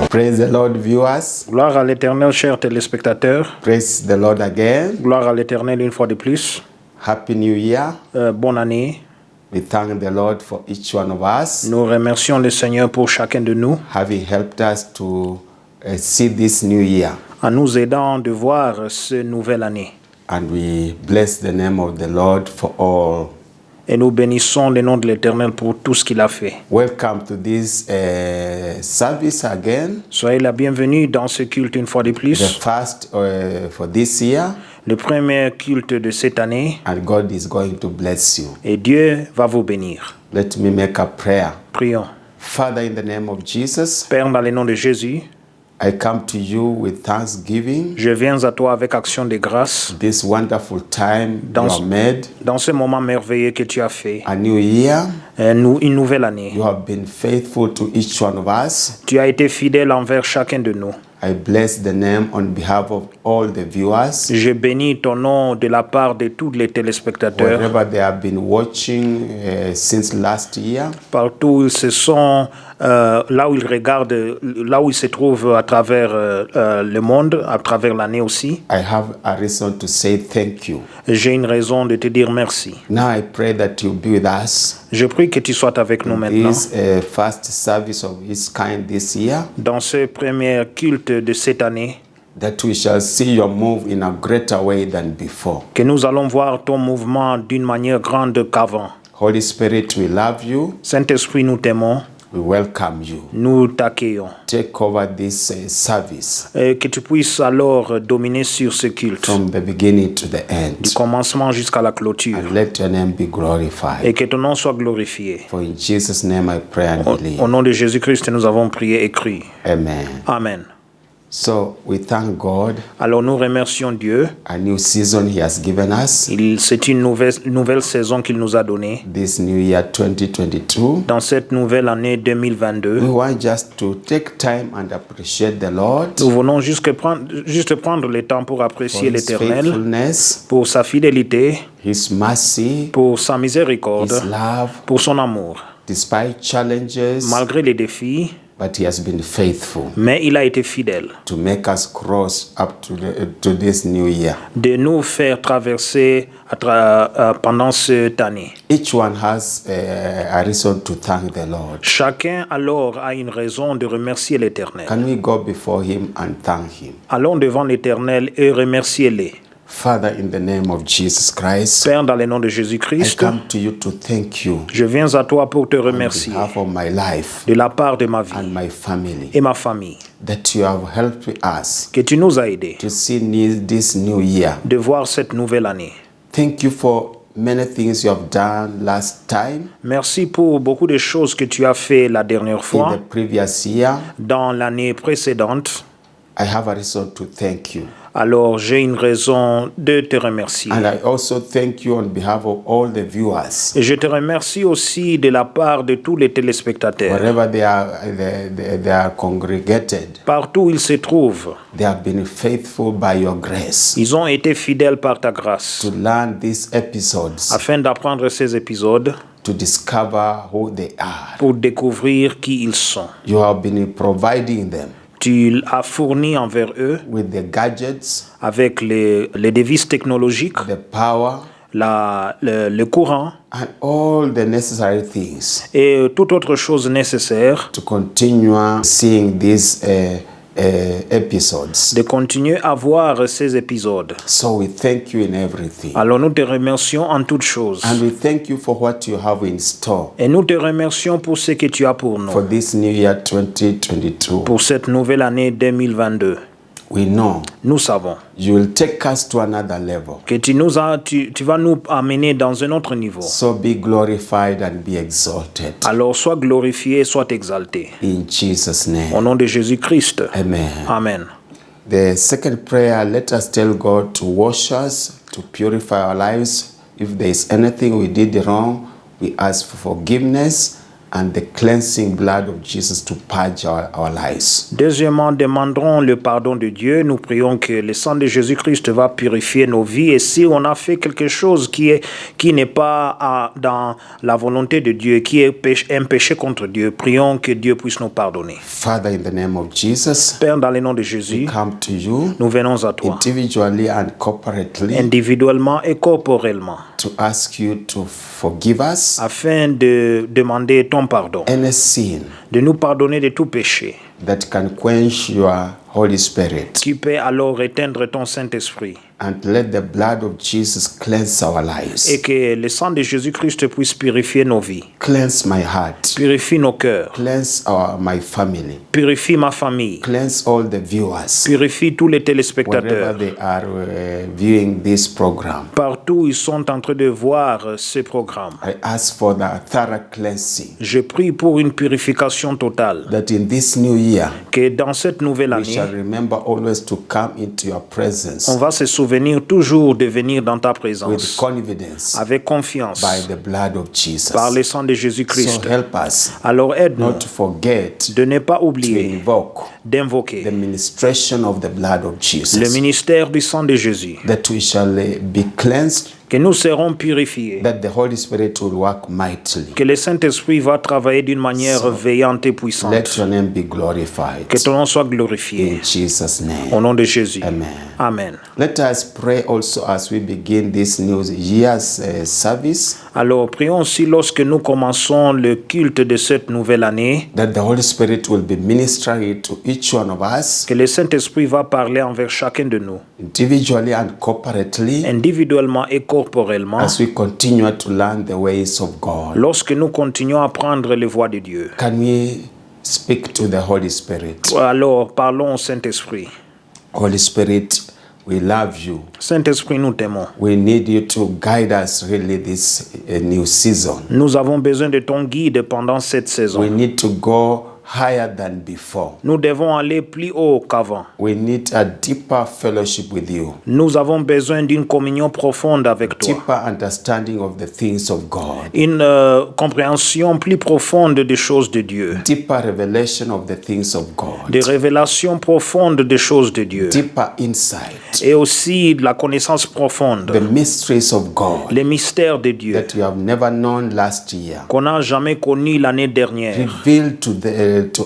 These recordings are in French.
Praise the Lord, viewers. Gloire à l'Éternel, chers téléspectateurs. Praise the Lord again. Gloire à l'Éternel une fois de plus. Happy New Year. Bonne année. We thank the Lord for each one of us, Nous remercions le Seigneur pour chacun de nous, having helped us to see this new year. en nous aidant de voir cette nouvelle année. And we bless the name of the Lord for all. Et nous bénissons le nom de l'Éternel pour tout ce qu'il a fait. Welcome to this service again, Soyez la bienvenue dans ce culte une fois de the plus. first for this year, Le premier culte de cette année. and God is going to bless you. Et Dieu va vous bénir. Let me make a prayer. Prions. Father, in the name of Jesus, Père, dans le nom de Jésus, I come to you with thanksgiving. je viens à toi avec action de grâce This wonderful time you have made, dans ce moment merveilleux que tu as fait. a new year. Une nouvelle année. You have been faithful to each one of us. Tu as été fidèle envers chacun de nous. I bless the name on behalf of all the viewers. Je bénis ton nom de la part de tous les téléspectateurs. Wherever they have been watching since last year, Partout où ils se sont, là où ils regardent, là où ils se trouvent à travers le monde, à travers l'année aussi. I have a reason to say thank you. J'ai une raison de te dire merci. Now I pray that you'll be with us Je prie que tu sois avec nous in maintenant. this first service of its kind this year, Dans ce premier culte de cette année, that we shall see your move in a greater way than before. que nous allons voir ton mouvement d'une manière grande qu'avant. Holy Spirit, we love you. Saint-Esprit, nous t'aimons, We welcome you. nous t'accueillons. Take over this service Et que tu puisses alors dominer sur ce culte, from the beginning to the end. du commencement jusqu'à la clôture, And let your name be glorified. et que ton nom soit glorifié. For in Jesus' name I pray and believe. Au nom de Jésus-Christ, nous avons prié et cru. Amen. Amen. So we thank God, Alors nous remercions Dieu. a new season He has given us, C'est une nouvelle saison qu'il nous a donnée. this new year 2022. Dans cette nouvelle année 2022, We want just to take time and appreciate the Lord nous venons juste prendre le temps pour for apprécier His l'Éternel, faithfulness, pour sa fidélité, His mercy, pour sa miséricorde, His love, pour son amour. despite challenges, Malgré les défis, but He has been faithful mais il a été fidèle to make us cross up to this new year. de nous faire traverser pendant cette année. Each one has a reason to thank the Lord. Chacun alors a une raison de remercier l'Éternel. Can we go before Him and thank Him? Allons devant l'Éternel et remerciez-le. Father, in the name of Jesus Christ, Père, dans le nom de I Jésus-Christ, come to you to thank you je viens à toi pour te on remercier behalf of my life de la part de ma vie and my family, et ma famille, that you have helped us que tu nous as aidés to see this new year. de voir cette nouvelle année. Thank you for many things you have done last time, Merci pour beaucoup de choses que tu as fait la dernière in fois. the previous year. Dans l'année précédente, I have a reason to thank you. alors j'ai une raison de te remercier. And I also thank you on behalf of all the viewers. Et je te remercie aussi de la part de tous les téléspectateurs. Wherever they are congregated, Partout où ils se trouvent, they have been faithful by your grace ils ont été fidèles par ta grâce to learn these episodes, afin d'apprendre ces épisodes to discover who they are. pour découvrir qui ils sont. You have been providing them Tu as fourni envers eux with the gadgets, avec les devices technologiques, the power, le courant and all the necessary things et toute autre chose nécessaire to continue seeing these episodes. de continuer à voir ces épisodes. So we thank you in everything. Alors nous te remercions en toutes choses. And we thank you for what you have in store Et nous te remercions pour ce que tu as pour nous, for this new year 2022. pour cette nouvelle année 2022. We know Nous savons you will take us to another level. que tu vas nous amener dans un autre niveau. So be glorified and be exalted. Alors sois glorifié, sois exalté. In Jesus' Au name. nom de Jésus-Christ. Amen. Amen. The second prayer, let us tell God to wash us, to purify our lives. If there is anything we did wrong, we ask for forgiveness and the cleansing blood of Jesus to purge our lives. Deuxièmement, demanderons le pardon de Dieu. Nous prions que le sang de Jésus-Christ va purifier nos vies. Et si on a fait quelque chose qui n'est pas dans la volonté de Dieu, qui est un péché contre Dieu, prions que Dieu puisse nous pardonner. Father, in the name of Jesus, Père, dans le nom de Jésus, we come to you nous venons à toi, individually and corporately individuellement et corporellement, to ask you to forgive us afin de demander ton pardon, any sin de nous pardonner de tout péché, that can quench your Holy Spirit, qui peut alors éteindre ton Saint-Esprit, and let the blood of Jesus cleanse our lives. et que le sang de Jésus-Christ puisse purifier nos vies, Cleanse my heart. purifie nos cœurs, Cleanse my family. purifie ma famille, Cleanse all the viewers, purifie tous les wherever téléspectateurs. they are viewing this program. Partout ils sont en train de voir ce programme. I ask for the thorough cleansing, Je prie pour une purification totale, that in this new year, que dans cette nouvelle we année, shall remember always to come into your presence on va se souvenir toujours de venir dans ta with présence confidence avec confiance by the blood of Jesus. par le sang de So Jésus-Christ. help us Alors aide-nous not to forget de ne pas to oublier invoke d'invoquer the ministration of the blood of le Jesus, ministère du sang de Jésus, that we shall be cleansed, que nous serons purifiés, that the Holy Spirit will work mightily. que le Saint-Esprit va travailler d'une manière veillante et Let puissante, your name be glorified. que ton nom soit glorifié. In Jesus' Au name. nom de Jésus. Amen. Amen. Let us pray also as we begin this new year's service, Alors, prions aussi lorsque nous commençons le culte de cette nouvelle année, that the Holy Spirit will be ministering to each one of us, que le Saint-Esprit va parler envers chacun de nous, individually and corporately, individuellement et corporellement, as we continue to learn the ways of God. lorsque nous continuons à apprendre les voies de Dieu. Can we speak to the Holy Spirit? Alors, parlons au Saint-Esprit. Holy Spirit, we love you. Saint-Esprit, nous t'aimons. We need you to guide us really this new season. Nous avons besoin de ton guide pendant cette We saison. need to go higher than before. Nous devons aller plus haut qu'avant. We need a deeper fellowship with you, Nous avons besoin d'une communion profonde avec toi. deeper understanding of the things of God, Une compréhension plus profonde des choses de Dieu. deeper revelation of the things of God, Des révélations profondes des choses de Dieu. deeper insight, Et aussi de la connaissance profonde. the mysteries of God Les mystères de Dieu that we have never known last year. qu'on n'a jamais connus l'année dernière. Reveal to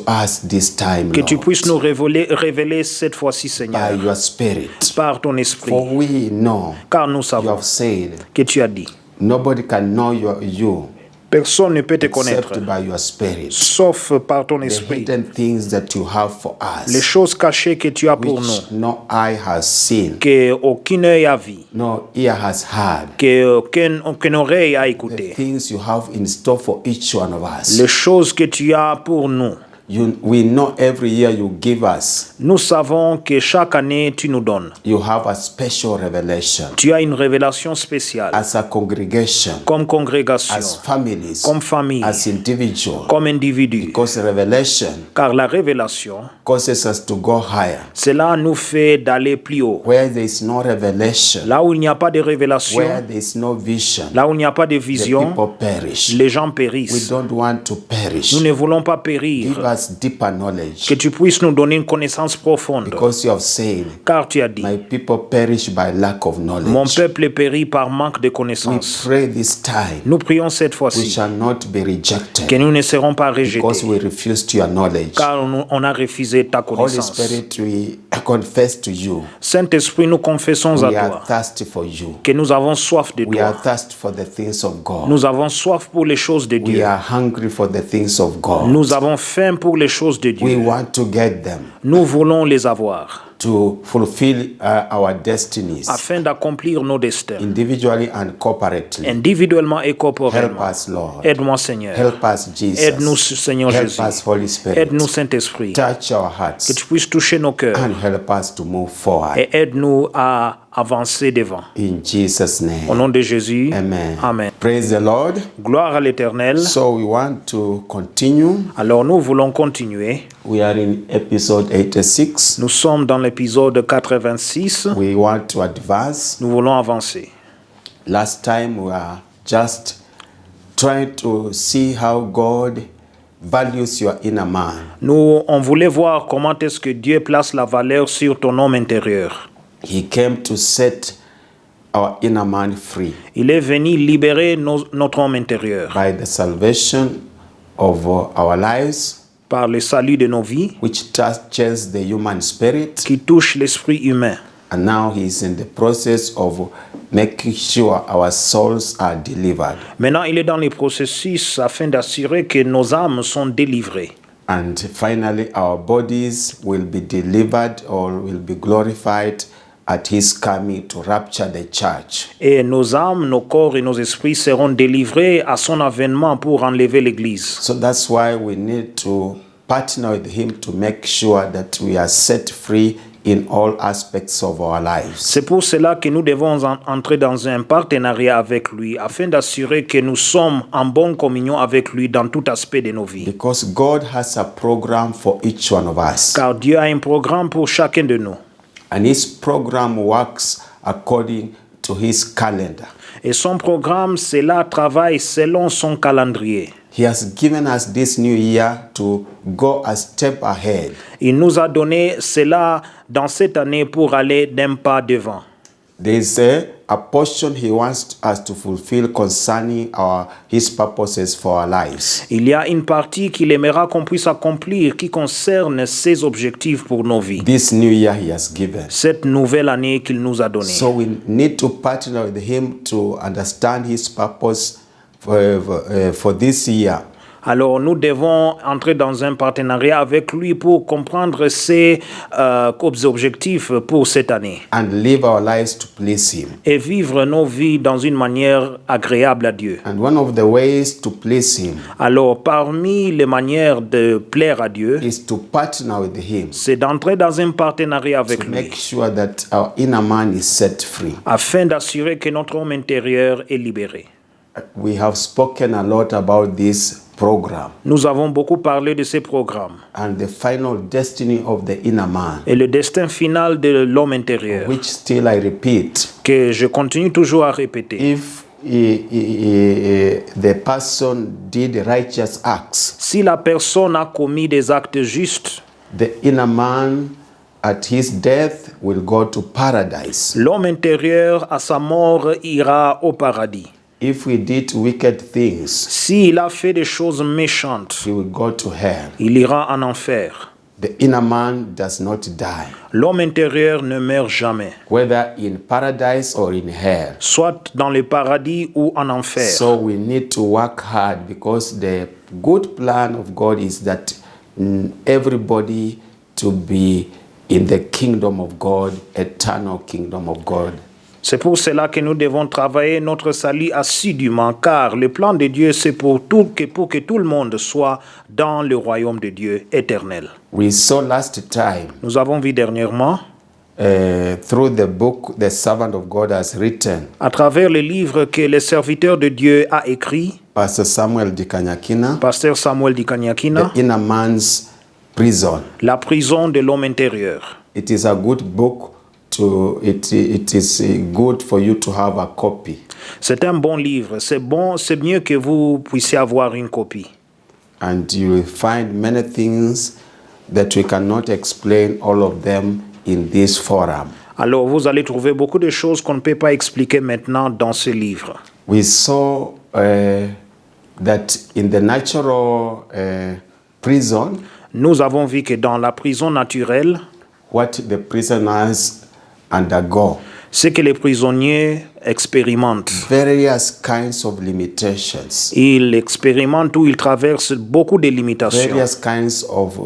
us this time, Que tu Lord, puisses nous révéler cette fois-ci, Seigneur, by your Spirit. par ton esprit. For we know Car nous you savons have said que tu as dit, nobody can know you personne ne peut te connaître, except by your Spirit. sauf par ton The esprit. hidden things that you have for Les us, choses cachées que tu as pour nous, which no eye has seen, que aucun œil a vu, no ear has heard, que aucune oreille a the écouté. things you have in store for each one of us. Les choses que tu as pour nous. We know every year you give us, Nous savons que chaque année, tu nous donnes. you have a special revelation Tu as une révélation spéciale. as a congregation, Comme congrégation, as families, comme famille, as individual. comme individu. Because revelation Car la révélation, causes us to go higher. cela nous fait d'aller plus haut. Where there is no revelation, Là où il n'y a pas de révélation, where there is no vision, là où il n'y a pas de the vision, people perish. les gens We périssent. don't want to perish. Nous ne voulons pas Give périr. us deeper knowledge, Que tu puisses nous donner une connaissance profonde. because you have said, Car tu as dit, my people perish by lack of mon knowledge. peuple périt par manque de We connaissance. pray this time Nous prions cette we fois-ci shall not be que rejected, nous ne serons pas because rejetés. we refused your knowledge. Car on a refusé ta Holy connaissance. Spirit, we confess to you, Saint-Esprit, nous confessons à we are toi thirsty for you. que nous avons soif de We are toi. thirsty for the things of God. Nous avons soif pour les choses de We Dieu. are hungry for the things of God. Nous avons faim pour les choses de We Dieu. want to get them Nous voulons les avoir to fulfill our destinies afin d'accomplir nos destins, individually and corporately. individuellement et Help corporellement. us, Lord. Aide-moi, Seigneur. Help us, Aide-nous, Jesus. Seigneur Help Jésus. us, Holy Spirit. Aide-nous, Saint-Esprit. Touch our Que hearts tu puisses toucher nos cœurs and help us to move forward. et aide-nous à avancer devant. In Jesus' Au name. nom de Jésus. Amen. Amen. Praise the Lord. Gloire à l'Éternel. So we want to continue. Alors nous voulons continuer. We are in episode 86. Nous sommes dans l'épisode 86. We want to advance. Nous voulons avancer. Last time we were just trying to see how God values your inner man. On voulait voir comment est-ce que Dieu place la valeur sur ton homme intérieur. He came to set our inner man free Il est venu libérer notre homme intérieur by the salvation of our lives, par le salut de nos vies which touches the human spirit. qui touche l'esprit humain. And now he is in the process of making sure our souls are delivered. Maintenant, il est dans les processus afin d'assurer que nos âmes sont délivrées. And finally, our bodies will be delivered or will be glorified at his coming to rapture the church. Et nos âmes, nos corps et nos esprits seront délivrés à son avènement pour enlever l'Église. So that's why we need to partner with him to make sure that we are set free in all aspects of our lives. C'est pour cela que nous devons entrer dans un partenariat avec lui afin d'assurer que nous sommes en bonne communion avec lui dans tout aspect de nos vies. Because God has a program for each one of us. Car Dieu a un programme pour chacun de nous. And his program works according to his calendar. Et son programme, cela travaille selon son calendrier. He has given us this new year to go a step ahead. Il nous a donné cela dans cette année pour aller d'un pas devant. There is a portion he wants us to fulfill concerning his purposes for our lives. Il y a une partie qu'il aimera qu'on puisse accomplir qui concerne ses objectifs pour nos vies. This new year he has given. Cette nouvelle année qu'il nous a donnée. So we need to partner with him to understand his purpose for this year. Alors nous devons entrer dans un partenariat avec lui pour comprendre ses objectifs pour cette année. And live our lives to please him. Et vivre nos vies dans une manière agréable à Dieu. And one of the ways to please him Alors parmi les manières de plaire à Dieu, is to partner with him c'est d'entrer dans un partenariat avec to lui make sure that our inner man is set free. afin d'assurer que notre homme intérieur est libéré. We have spoken a lot about this program Nous avons beaucoup parlé de ces programmes and the final destiny of the inner man, et le destin final de l'homme intérieur which still I repeat, que je continue toujours à répéter. if the person did righteous acts, Si la personne a commis des actes justes, the inner man at his death will go to paradise. l'homme intérieur à sa mort ira au paradis. If we did wicked things, S'il a fait des choses méchantes, he will go to hell. il ira en enfer. The inner man does not die, L'homme intérieur ne meurt jamais, whether in paradise or in hell. soit dans le paradis ou en enfer. So we need to work hard because the good plan of God is that everybody to be in the kingdom of God, eternal kingdom of God. C'est pour cela que nous devons travailler notre salut assidûment, car le plan de Dieu, c'est pour que tout le monde soit dans le royaume de Dieu éternel. We saw last time Nous avons vu dernièrement, through the book the servant of God has written, à travers le livre que le serviteur de Dieu a écrit, Pastor Samuel Dikanyakina, Pasteur Samuel Dikanyakina, the inner man's prison. La prison de l'homme intérieur. It is a good book. It is good for you to have a copy. C'est un bon livre. C'est mieux que vous puissiez avoir une copie. And you will find many things that we cannot explain all of them in this forum. Alors vous allez trouver beaucoup de choses qu'on ne peut pas expliquer maintenant dans ce livre. We saw that in the natural prison, Nous avons vu que dans la prison naturelle, what the prisoners undergo, ce que les prisonniers expérimentent. various kinds of limitations, Ils expérimentent ou ils traversent beaucoup de limitations. various kinds of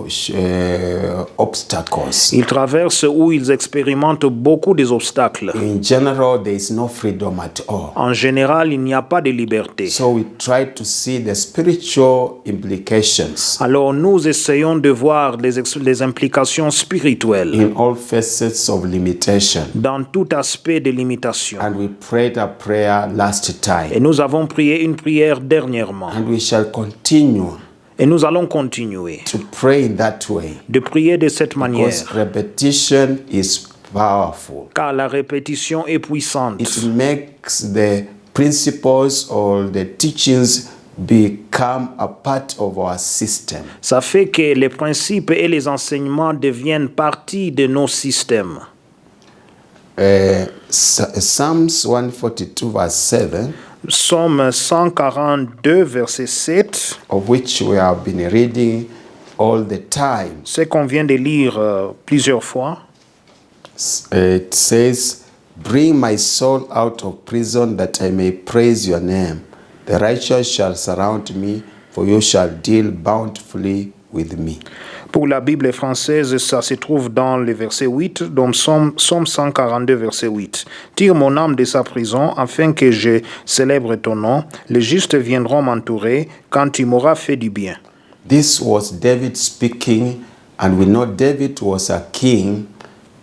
obstacles. Ils traversent ou ils expérimentent beaucoup des obstacles. In general, there is no freedom at all. En général, il n'y a pas de liberté. So we try to see the spiritual implications Alors nous essayons de voir les implications spirituelles in all facets of limitation. dans tout aspect de limitation. And we prayed a prayer last Et time. nous avons prié une prière dernièrement. And we shall continue Et nous allons continuer to pray in that way. de prier de cette manière. Because repetition is powerful. Car la répétition est puissante. It makes the principles or the teachings become a part of our system. Ça fait que les principes et les enseignements deviennent partie de nos systèmes. Psalms 142 verse 7, Psaume 142, verset 7, of which we have been reading all the time. ce qu'on vient de lire plusieurs fois. It says, "Bring my soul out of prison that I may praise your name. The righteous shall surround me, for you shall deal bountifully with me." Pour la Bible française, ça se trouve dans le verset 8, donc Psaume 142, verset 8. Tire mon âme de sa prison, afin que je célèbre ton nom. Les justes viendront m'entourer quand tu m'auras fait du bien. This was David speaking, and we know David was a king,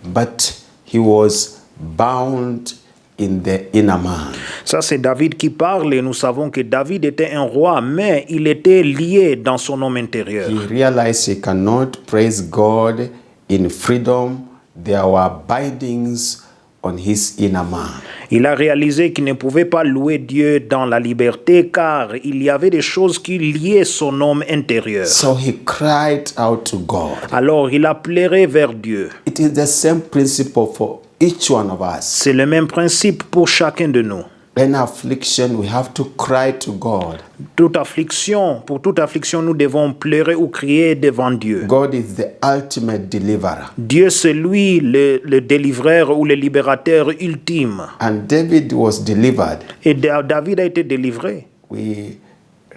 but he was bound in the inner man. Ça, c'est David qui parle et nous savons que David était un roi, mais il était lié dans son homme intérieur. He realized he cannot praise God in freedom. There were bindings on his inner man. Il a réalisé qu'il ne pouvait pas louer Dieu dans la liberté car il y avait des choses qui liaient son homme intérieur. So he cried out to God. Alors il a pleuré vers Dieu. It is the same principle for each one of us. C'est le même principe pour chacun de nous. In affliction, we have to cry to God. Pour toute affliction, nous devons pleurer ou crier devant Dieu. God is the ultimate deliverer. Dieu, c'est lui le délivreur ou le libérateur ultime. And David was delivered. Et David a été délivré. We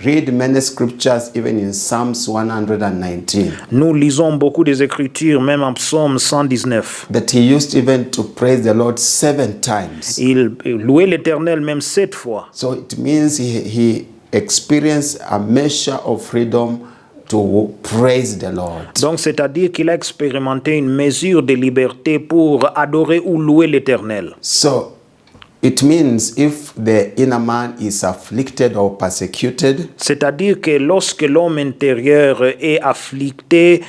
read many scriptures even in Psalms 119 Nous lisons beaucoup des Écritures, même en Psaume 119. that he used even to praise the Lord 7 times. Il louait l'Éternel même 7 fois. So it means he experienced a measure of freedom to praise the Lord. Donc, c'est-à-dire qu'il a expérimenté une mesure de liberté pour adorer ou louer l'Éternel. So it means if the inner man is afflicted or persecuted, C'est-à-dire que lorsque l'homme intérieur est affligé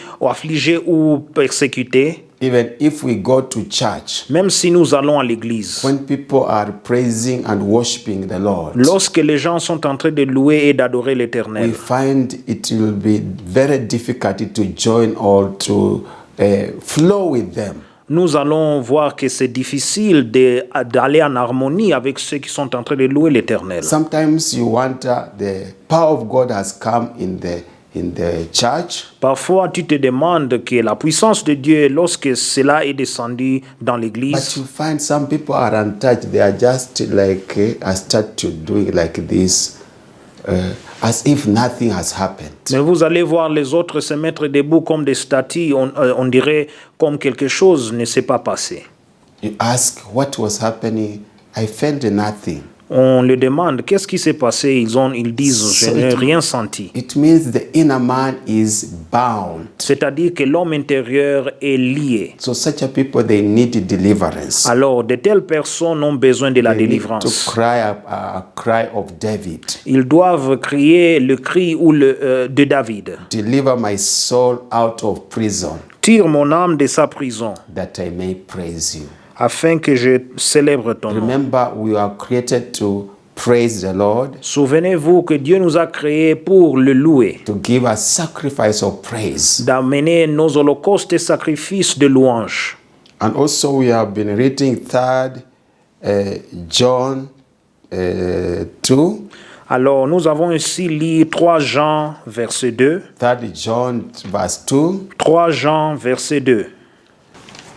ou persécuté, even if we go to church, même si nous allons à l'église, when people are praising and worshiping the Lord, lorsque les gens sont en train de louer et d'adorer we l'Éternel, find it will be very difficult to join or to flow with them. nous allons voir que c'est difficile d'aller en harmonie avec ceux qui sont en train de louer l'Éternel. Sometimes you wonder the power of God has come in the church, Parfois, tu te demandes que la puissance de Dieu, lorsque cela est descendu dans but l'église, you find some people are untouched. They are just like start to doing like this, as if nothing has happened. mais vous allez voir les autres se mettre debout comme des statues, on dirait comme quelque chose ne s'est pas passé. You ask what was happening. I felt nothing. On le demande, qu'est-ce qui s'est passé? Ils disent, je So n'ai it- rien senti. It means the inner man is bound. C'est-à-dire que l'homme intérieur est lié. So such a people, they need deliverance. Alors, de telles personnes ont besoin de la They need to délivrance. cry a cry of David. Ils doivent crier le cri de David. Deliver my soul out of prison, Tire mon âme de sa prison, that I may praise you. afin que je célèbre ton nom. Remember, we are created to praise the Lord, Souvenez-vous que Dieu nous a créés pour le louer, to give a sacrifice of praise. d'amener nos holocaustes et sacrifices de louange. And also, we have been reading 3 John 2. Alors, nous avons ici lu 3 Jean, verset 2. 3 John verse 2, 3 Jean, verset 2.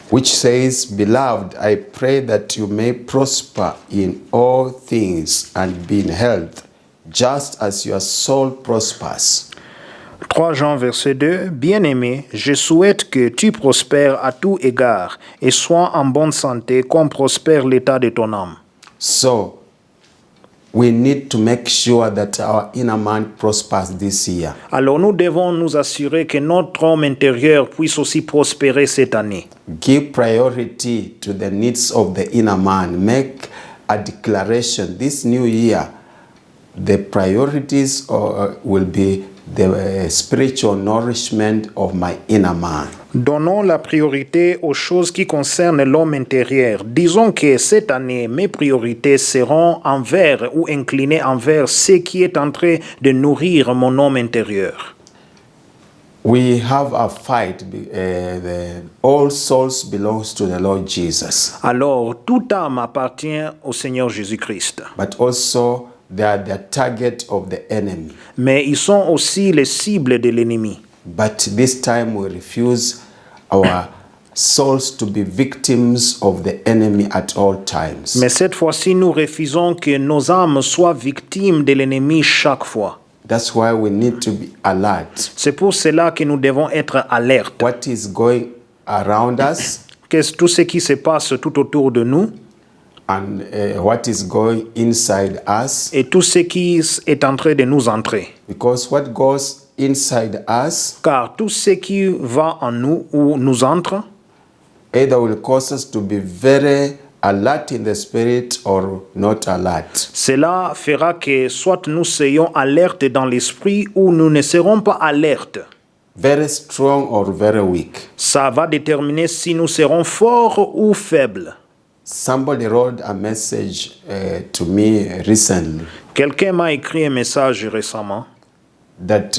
which says, "Beloved, I pray that you may prosper in all things and be in health, just as your soul prospers." 3 Jean, verset 2. Bien-aimé, je souhaite que tu prospères à tout égard et sois en bonne santé comme prospère l'état de ton âme. So, we need to make sure that our inner man prospers this year. Alors nous devons nous assurer que notre homme intérieur puisse aussi prospérer cette année. Give priority to the needs of the inner man. Make a declaration this new year. The priorities will be the spiritual nourishment of my inner man. Donnons la priorité aux choses qui concernent l'homme intérieur. Disons que cette année, mes priorités seront envers ou inclinées envers ce qui est en train de nourrir mon homme intérieur. We have a fight. All souls belongs to the Lord Jesus. Alors, toute âme appartient au Seigneur Jésus-Christ. But also they are the target of the enemy. Mais ils sont aussi les cibles de l'ennemi. But this time we refuse our souls to be victims of the enemy at all times. Mais cette fois-ci, nous refusons que nos âmes soient victimes de l'ennemi chaque fois. That's why we need to be alert. C'est pour cela que nous devons être alertes. What is going around us Qu'est-ce tout ce qui se passe tout autour de nous and what is going inside us? et tout ce qui est en train de nous entrer. Because what goes inside us Car tout ce qui va en nous ou nous entre either will cause us to be very alert in the spirit or not alert. Cela fera que soit nous soyons alertes dans l'esprit ou nous ne serons pas alertes. Very strong or very weak. Ça va déterminer si nous serons forts ou faibles. Somebody wrote a message to me recently Quelqu'un m'a écrit un message récemment that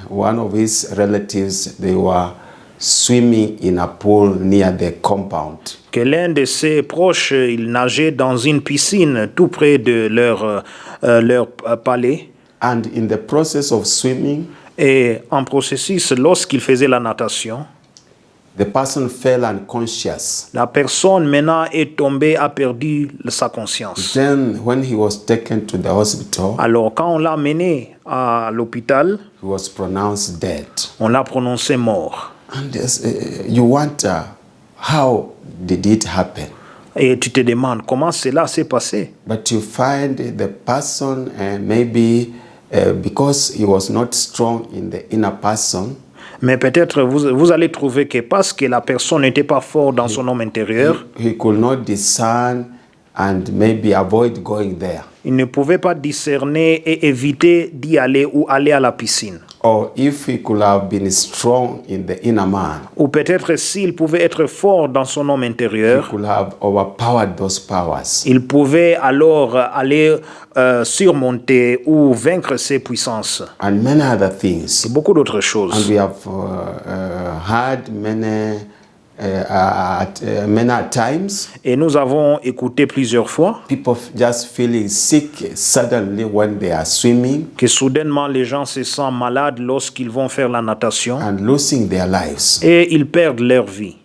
one of his relatives, they were swimming in a pool near the compound. que l'un de ses proches, il nageait dans une piscine tout près de leur palais. And in the process of swimming, Et en processus, lorsqu'il faisait la natation, the person fell unconscious. la personne maintenant est tombée, a perdu sa conscience. Then when he was taken to the hospital, Alors quand on l'a mené à l'hôpital, he was pronounced dead. on l'a prononcé mort. And you wonder, how did it happen? Et tu te demandes comment cela s'est passé. But you find the person maybe because he was not strong in the inner person, Mais peut-être vous allez trouver que parce que la personne n'était pas forte dans son homme intérieur, he could not discern and maybe avoid going there. il ne pouvait pas discerner et éviter d'y aller ou aller à la piscine. Or if he could have been strong in the inner man, Ou peut-être s'il pouvait être fort dans son homme he intérieur, could have overpowered those powers. il pouvait alors aller surmonter ou vaincre ses puissances. And many other things. Et beaucoup d'autres And choses. we have heard many times Et nous avons écouté plusieurs fois people just feeling sick suddenly when they are swimming que soudainement les gens se sentent malades lorsqu'ils vont faire la natation and losing their lives. et ils perdent leur vie.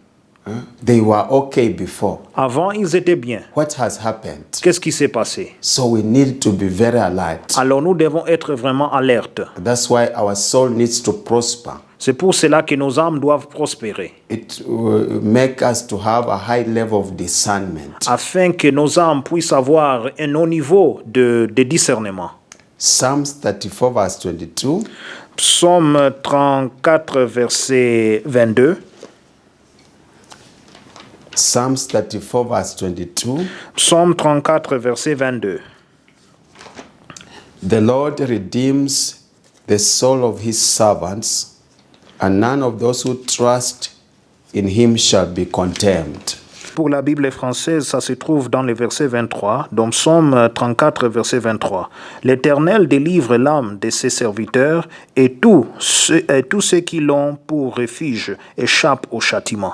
They were okay before. Avant, ils étaient bien. What has happened? Qu'est-ce qui s'est passé? So we need to be very alert. Alors nous devons être vraiment alertes. That's why our soul needs to prosper. C'est pour cela que nos âmes doivent prospérer, It will make us to have a high level of discernment. afin que nos âmes puissent avoir un haut niveau de discernement. Psalms 34 verse 22. Psaume 34, verset 22. Psalms 34 verse 22. Psaume 34, verset 22. The Lord redeems the soul of his servants, and none of those who trust in him shall be condemned. Pour la Bible française, ça se trouve dans le verset 23, dans Psaume 34, verset 23. L'Éternel délivre l'âme de ses serviteurs, et tous ceux qui l'ont pour refuge échappent au châtiment.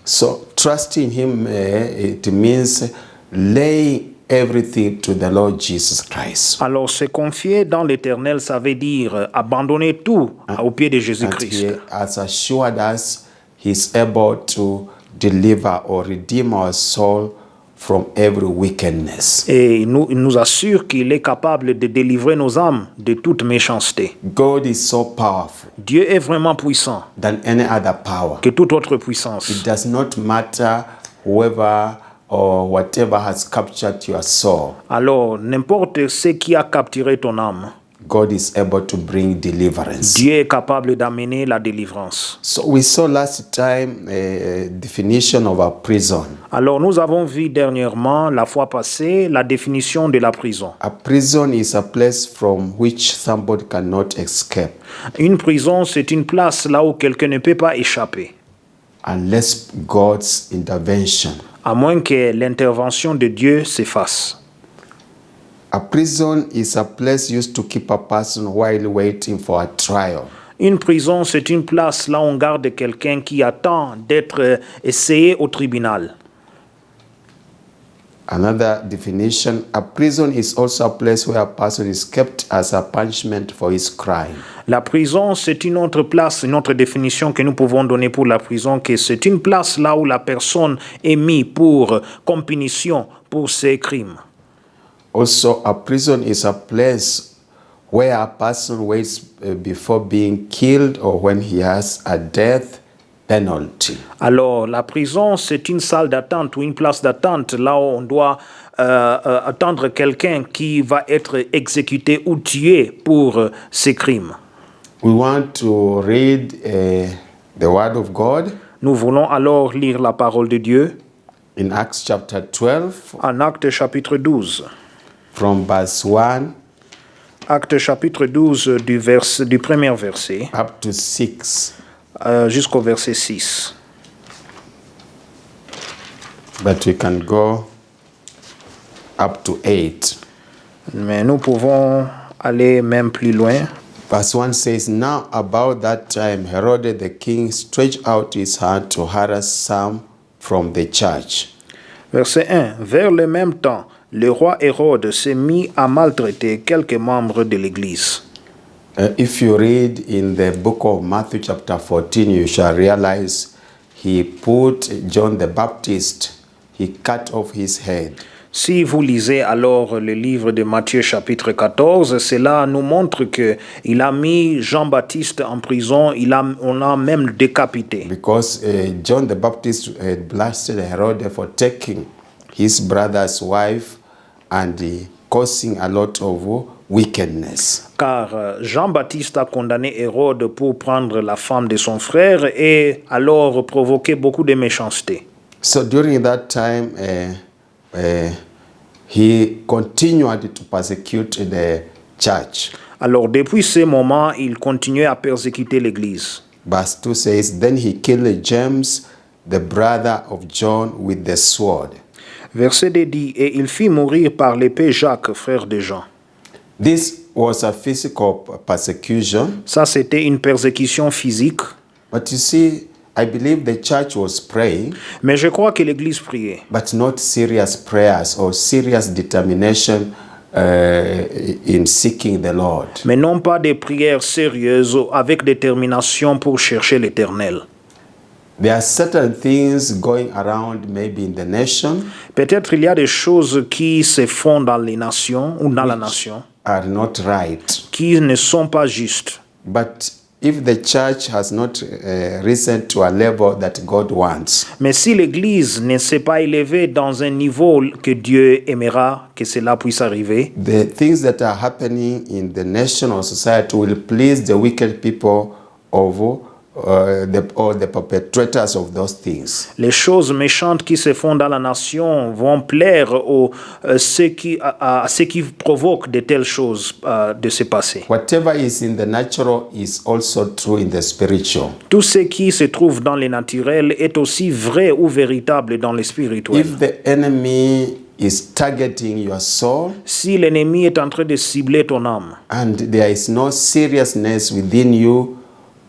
So trusting him, it means laying everything to the Lord Jesus Christ. Alors, se confier dans l'Éternel, ça veut dire abandonner tout au pied de And Jésus-Christ. he has assured us he's able to deliver or redeem our soul from every wickedness. Et il nous assure qu'il est capable de délivrer nos âmes de toute méchanceté. God is so powerful Dieu est vraiment puissant than any other power. que toute autre puissance. It does not matter whoever or whatever has captured your soul. Alors, n'importe ce qui a capturé ton âme, God is able to bring deliverance. Dieu est capable d'amener la délivrance. So we saw last time a definition of a prison. Alors nous avons vu dernièrement, la fois passée, la définition de la prison. A prison is a place from which somebody cannot escape Une prison, c'est une place là où quelqu'un ne peut pas échapper, unless God's intervention. à moins que l'intervention de Dieu s'efface. A prison is a place used to keep a person while waiting for a trial. Une prison, c'est une place là où on garde quelqu'un qui attend d'être essayé au tribunal. Another definition, a prison is also a place where a person is kept as a punishment for his crime. La prison, c'est une autre place, une autre définition que nous pouvons donner pour la prison, que c'est une place là où la personne est mise comme punition pour ses crimes. Also, a prison is a place where a person waits before being killed or when he has a death penalty. Alors, la prison, c'est une salle d'attente ou une place d'attente là où on doit attendre quelqu'un qui va être exécuté ou tué pour ses crimes. We want to read the Word of God Nous voulons alors lire la parole de Dieu in Acts chapter 12 en Actes chapitre 12. from verse 1 Actes chapitre 12 du premier verset up to 6. jusqu'au verset 6. But we can go up to 8. Mais nous pouvons aller même plus loin. Verse 1 says, Now about that time Herod the king stretched out his hand to harass some from the church. Verset 1. Vers le même temps, le roi Hérode s'est mis à maltraiter quelques membres de l'Église. If you read in the book of Matthew chapter 14, you shall realize he put John the Baptist, he cut off his head. Si vous lisez alors le livre de Matthieu chapitre 14, cela nous montre qu'il a mis Jean-Baptiste en prison, on l'a même décapité. Because John the Baptist had blasted Herod for taking his brother's wife and causing a lot of wickedness. Car Jean-Baptiste a condamné Hérode pour prendre la femme de son frère et alors provoqué beaucoup de méchanceté. So during that time, he continued to persecute the church. Alors depuis ce moment, il continuait à persécuter l'Église. Verse 2 says, Then he killed James, the brother of John, with the sword. Verset 2 dit, et il fit mourir par l'épée Jacques, frère de Jean. This was a physical persecution. Ça, c'était une persécution physique. But you see, I believe the church was praying, Mais je crois que l'Église priait. but not serious prayers or serious determination in seeking the Lord. Mais non pas des prières sérieuses avec détermination pour chercher l'Éternel. There are certain things going around maybe in the nation Peut-être il y a des choses qui se font dans les nations ou dans la nation are not right. qui ne sont pas justes. But if the church has not risen to a level that God wants, Mais si l'Église ne s'est pas élevée dans un niveau que Dieu aimera que cela puisse arriver, the things that are happening in the nation or society will please the wicked people of the perpetrators of those things. les choses méchantes qui se font dans la nation vont plaire à ceux qui provoquent de telles choses de se passer. Whatever is in the natural is also true in the spiritual. Tout ce qui se trouve dans le naturel est aussi vrai ou véritable dans le spirituel. If the enemy is targeting your soul Si l'ennemi est en train de cibler ton âme and there is no seriousness within you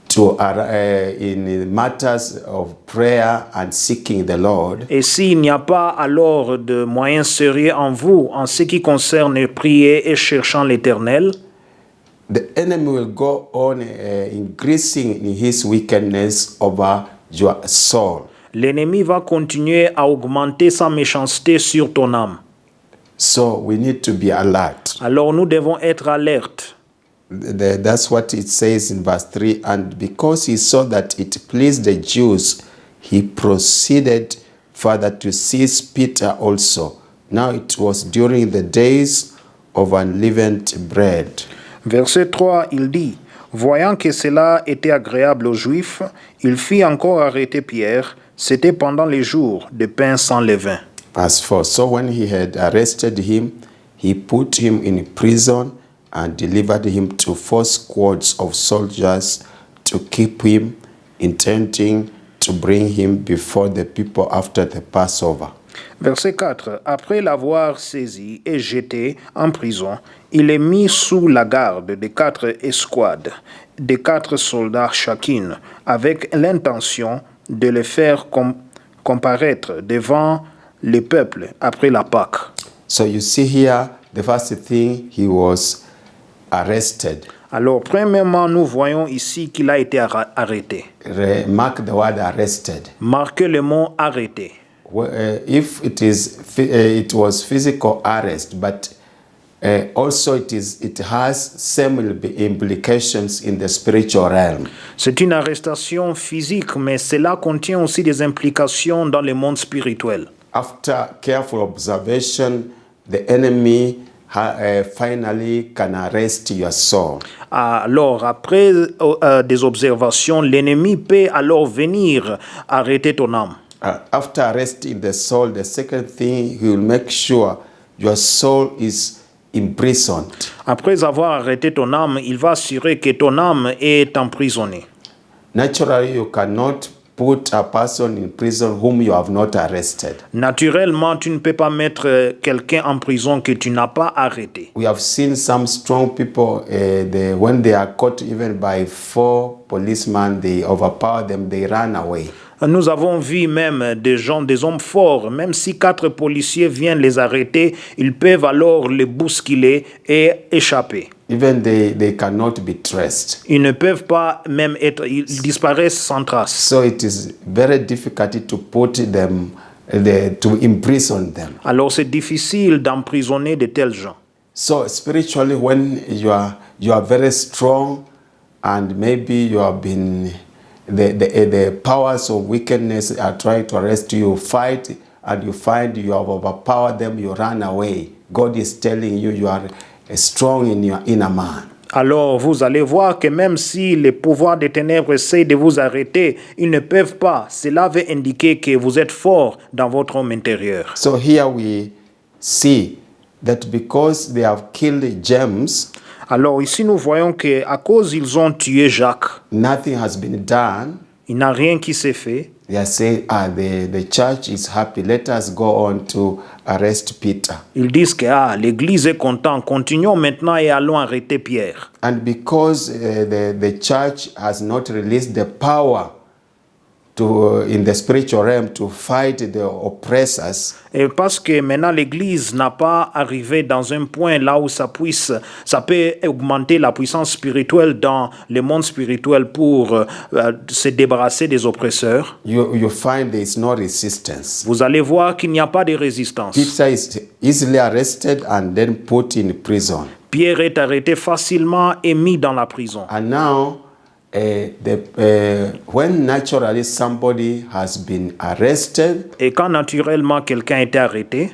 to in matters of prayer and seeking the Lord, et s'il n'y a pas alors de moyens sérieux en vous en ce qui concerne prier et cherchant l'Éternel, the enemy will go on increasing in his wickedness over your soul. l'ennemi va continuer à augmenter sa méchanceté sur ton âme. So we need to be alert. Alors nous devons être alertes. That's what it says in verse 3. And because he saw that it pleased the Jews, he proceeded further to seize Peter also. Now it was during the days of unleavened bread. Verset 3, il dit, voyant que cela était agréable aux Juifs, il fit encore arrêter Pierre. C'était pendant les jours de pain sans levain. Verse 4. So when he had arrested him, he put him in prison and delivered him to 4 squads of soldiers to keep him, intending to bring him before the people after the Passover. Verset 4. Après l'avoir saisi et jeté en prison, il est mis sous la garde de 4 escouades, de 4 soldats chacune, avec l'intention de le faire comparaître devant le peuple après la Pâque. So you see here, the first thing, he was arrested. Alors, premièrement, nous voyons ici qu'il a été arrêté. Mark the word arrested. Marquez le mot arrêté. If it was physical arrest, but also it has some implications in the spiritual realm. C'est une arrestation physique, mais cela contient aussi des implications dans le monde spirituel. After careful observation, the enemy finally can arrest your soul. Alors, après des observations, l'ennemi peut alors venir arrêter ton âme. After arresting the soul, the second thing, he will make sure your soul is imprisoned. Après avoir arrêté ton âme, il va assurer que ton âme est emprisonnée. Naturally, you cannot put a person in prison whom you have not arrested. Naturellement, tu ne peux pas mettre quelqu'un en prison que tu n'as pas arrêté. We have seen some strong people, when they are caught even by 4 policemen, they overpower them, they run away. Nous avons vu même des hommes forts, même si 4 policiers viennent les arrêter, ils peuvent alors les bousculer et échapper. Even they cannot be traced. Ils ne peuvent pas même ils disparaissent sans trace. So it is very difficult to put them, to imprison them. Alors c'est difficile d'emprisonner de tels gens. So spiritually, when you are very strong, and maybe you have been the powers of wickedness are trying to arrest you, fight, and you find you have overpowered them, you run away. God is telling you you are strong in your inner man. Alors vous allez voir que même si les pouvoirs des ténèbres essaient de vous arrêter, ils ne peuvent pas. Cela veut indiquer que vous êtes fort dans votre homme intérieur. So here we see that because they have killed James, alors ici nous voyons que à cause ils ont tué Jacques, nothing has been done. Il n'y a rien qui s'est fait. They are saying, the church is happy. Let us go on to arrest Peter. Ils disent que l'église est contente. Continuons maintenant et allons arrêter Pierre. And because the church has not released the power to in the spiritual realm to fight the oppressors. Et parce que maintenant l'église n'a pas arrivé dans un point là où ça peut augmenter la puissance spirituelle dans le monde spirituel pour se débarrasser des oppresseurs. You find there is no resistance. Vous allez voir qu'il n'y a pas de résistance. Peter is easily arrested and then put in prison. Pierre est arrêté facilement et mis dans la prison. And now when naturally somebody has been arrested, et quand naturellement quelqu'un a été arrêté,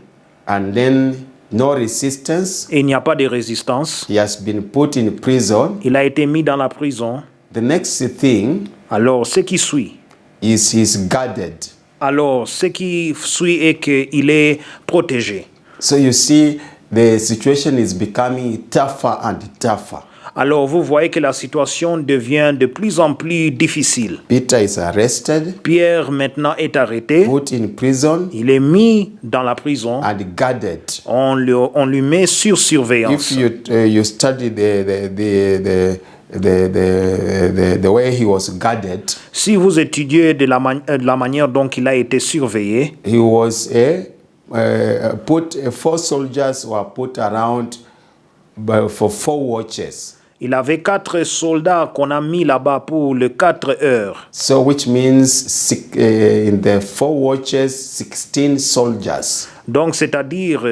and then no resistance, et il n'y a pas de résistance, he has been put in prison, il a été mis dans la prison, the next thing, alors ce qui suit, is he's guarded. Alors ce qui suit est qu'il est protégé. So you see, the situation is becoming tougher and tougher. Alors vous voyez que la situation devient de plus en plus difficile. Peter is arrested. Pierre maintenant est arrêté. Put in prison. Il est mis dans la prison. And guarded. On lui met sur surveillance. If you study the way he was guarded, si vous étudiez de la manière dont il a été surveillé, he was 4 soldiers were put around for 4 watches. Il avait 4 soldats qu'on a mis là-bas pour les 4 heures. So which means in the 4 watches, 16 soldiers. Donc c'est-à-dire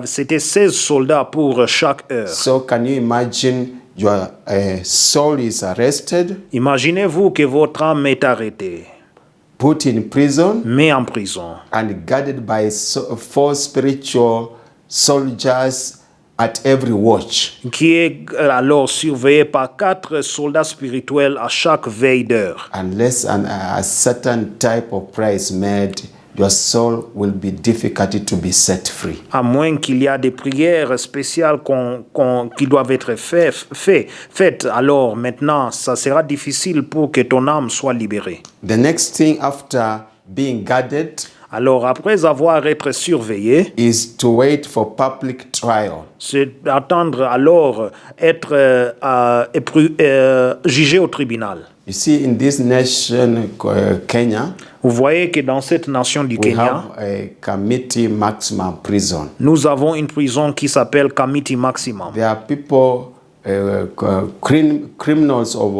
c'était 16 soldats pour chaque heure. So can you imagine your soul is arrested? Imaginez-vous que votre âme est arrêtée. Put in prison. Mis en prison. And guarded by 4 spiritual soldiers at every watch. qui est alors surveillé par 4 soldats spirituels à chaque veille d'heure. Unless a certain type of prayer is made, your soul will be difficult to be set free. À moins qu'il y a des prières spéciales qui doivent être faites, alors maintenant, ça sera difficile pour que ton âme soit libérée. The next thing after being guarded Alors, après avoir été surveillé, is to wait for public trial. c'est d'attendre alors être jugé au tribunal. You see, in this nation, Kenya, Vous voyez que dans cette nation du we Kenya, have a committee maximum prison. nous avons une prison qui s'appelle Kamiti Maximum. There are people, criminals of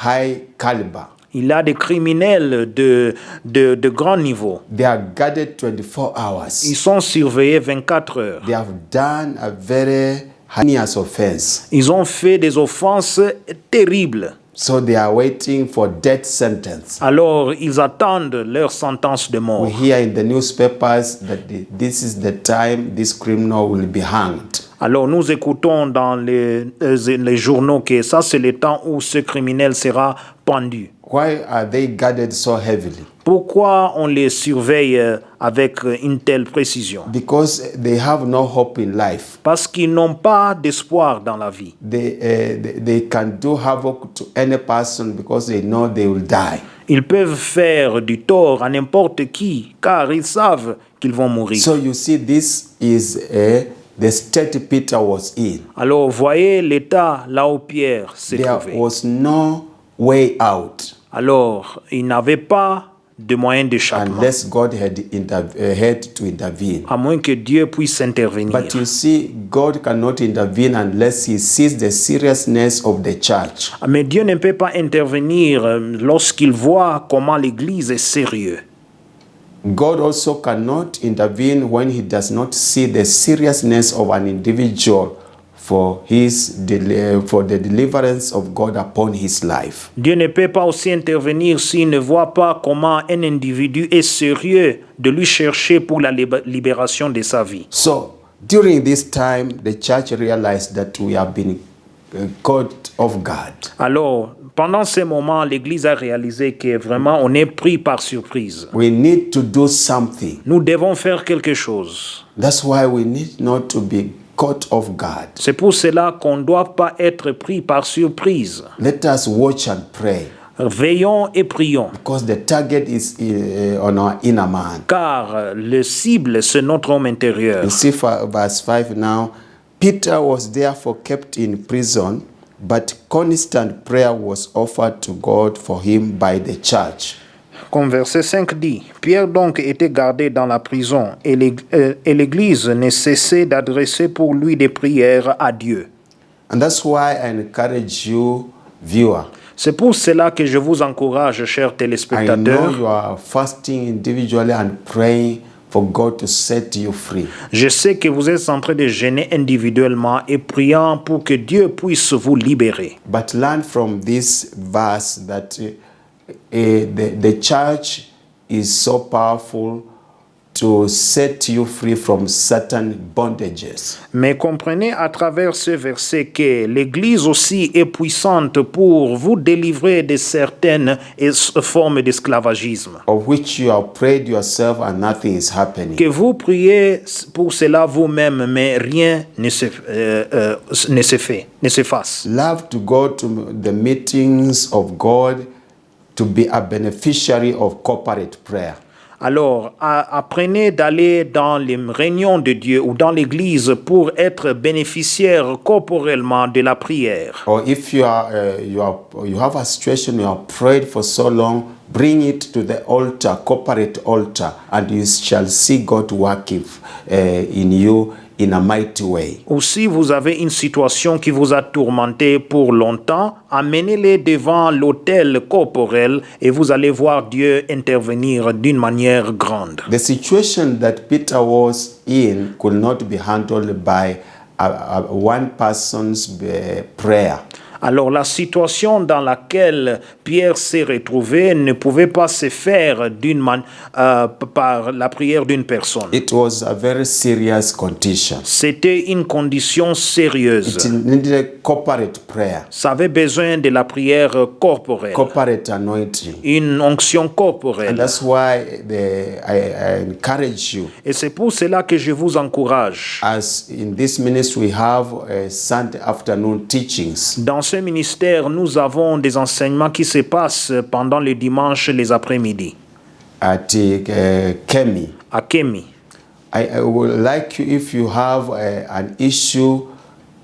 high caliber. Il y a des criminels de grand niveau. They are guarded 24 hours. Ils sont surveillés 24 heures. They have done a very heinous offense. Ils ont fait des offenses terribles. So they are waiting for death sentence. Alors, ils attendent leur sentence de We mort. hear in the newspapers that this is the time this criminal will be hanged. Alors, nous écoutons dans les journaux que ça, c'est le temps où ce criminel sera pendu. Why are they guarded so heavily? Pourquoi on les surveille avec une telle précision? Because they have no hope in life. Parce qu'ils n'ont pas d'espoir dans la vie. They can do havoc to any person because they know they will die. Ils peuvent faire du tort à n'importe qui, car ils savent qu'ils vont mourir. So you see, this is the state Peter was in. Alors, voyez l'état là où Pierre s'est There trouvé. was no way out Alors, il n'avait pas de moyen d'échappement, unless God had to intervene. à moins que Dieu puisse intervenir. But you see, God cannot intervene unless he sees the seriousness of the church. Mais Dieu ne peut pas intervenir lorsqu'il voit comment l'Église est sérieuse. God also cannot intervene when he does not see the seriousness of an individual for the deliverance of God upon his life. Dieu ne peut pas aussi intervenir s'il ne voit pas comment un individu est sérieux de lui chercher pour la libération de sa vie. So during this time, the church realized that we have been caught off guard. Alors, pendant ces moments, l'Église a réalisé que vraiment on est pris par surprise. We need to do something. Nous devons faire quelque chose. That's why we need not to be caught off guard. C'est pour cela qu'on ne doit pas être pris par surprise. Let us watch and pray, Veillons et prions, because the target is on our inner man. car le cible, c'est notre homme intérieur. You see verse 5 now. Peter was therefore kept in prison, but constant prayer was offered to God for him by the church. Comme verset 5 dit, Pierre donc était gardé dans la prison et l'Église ne cessait d'adresser pour lui des prières à Dieu. And that's why I encourage you, viewer. C'est pour cela que je vous encourage, chers I know téléspectateurs. you are fasting individually and praying for God to set you free. Je sais que vous êtes en train de jeûner individuellement et priant pour que Dieu puisse vous libérer. But learn from this verse that the church is so powerful to set you free from certain bondages. Mais comprenez à travers ce verset que l'Église aussi est puissante pour vous délivrer de certaines formes d'esclavagisme. Of which you have prayed yourself and nothing is happening. Que vous priez pour cela vous-même, mais rien ne se fasse. Love to go to the meetings of God to be a beneficiary of corporate prayer. Alors, apprenez d'aller dans les réunions de Dieu ou dans l'Église pour être bénéficiaire corporellement de la prière. Or if you have a situation you have prayed for so long, bring it to the altar, corporate altar, and you shall see God working in you in a mighty way. Ou si vous avez une situation qui vous a tourmenté pour longtemps, amenez-les devant l'autel corporel et vous allez voir Dieu intervenir d'une manière grande. The situation that Peter was in could not be handled by one person's prayer. Alors la situation dans laquelle Pierre s'est retrouvé ne pouvait pas se faire par la prière d'une personne. It was a very serious condition. C'était une condition sérieuse. It needed a corporate prayer, Ça avait besoin de la prière corporelle, corporate anointing. une onction And corporelle. that's why I encourage you. Et c'est pour cela que je vous encourage. As in this ministry, we have Sunday afternoon teachings. Dans ce ministère, nous avons des enseignements qui se passent pendant les dimanches et les après-midi At Kemi. à Kemi. I would like you, if you have an issue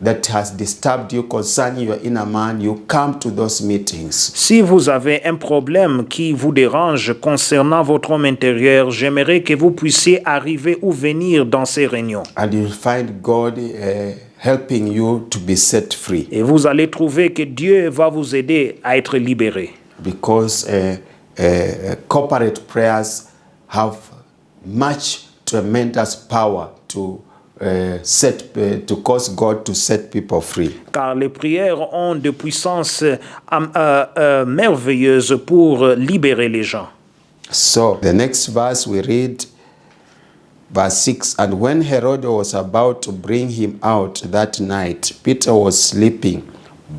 that has disturbed you concerning your inner man, you come to those meetings. Si vous avez un problème qui vous dérange concernant votre homme intérieur, j'aimerais que vous puissiez arriver ou venir dans ces réunions. And you'll find God helping you to be set free. Et vous allez trouver que Dieu va vous aider à être libéré. Because corporate prayers have much tremendous power to to cause God to set people free. Car les prières ont de puissances merveilleuses pour libérer les gens. So the next verse we read, verse 6, and when Herod was about to bring him out that night, Peter was sleeping,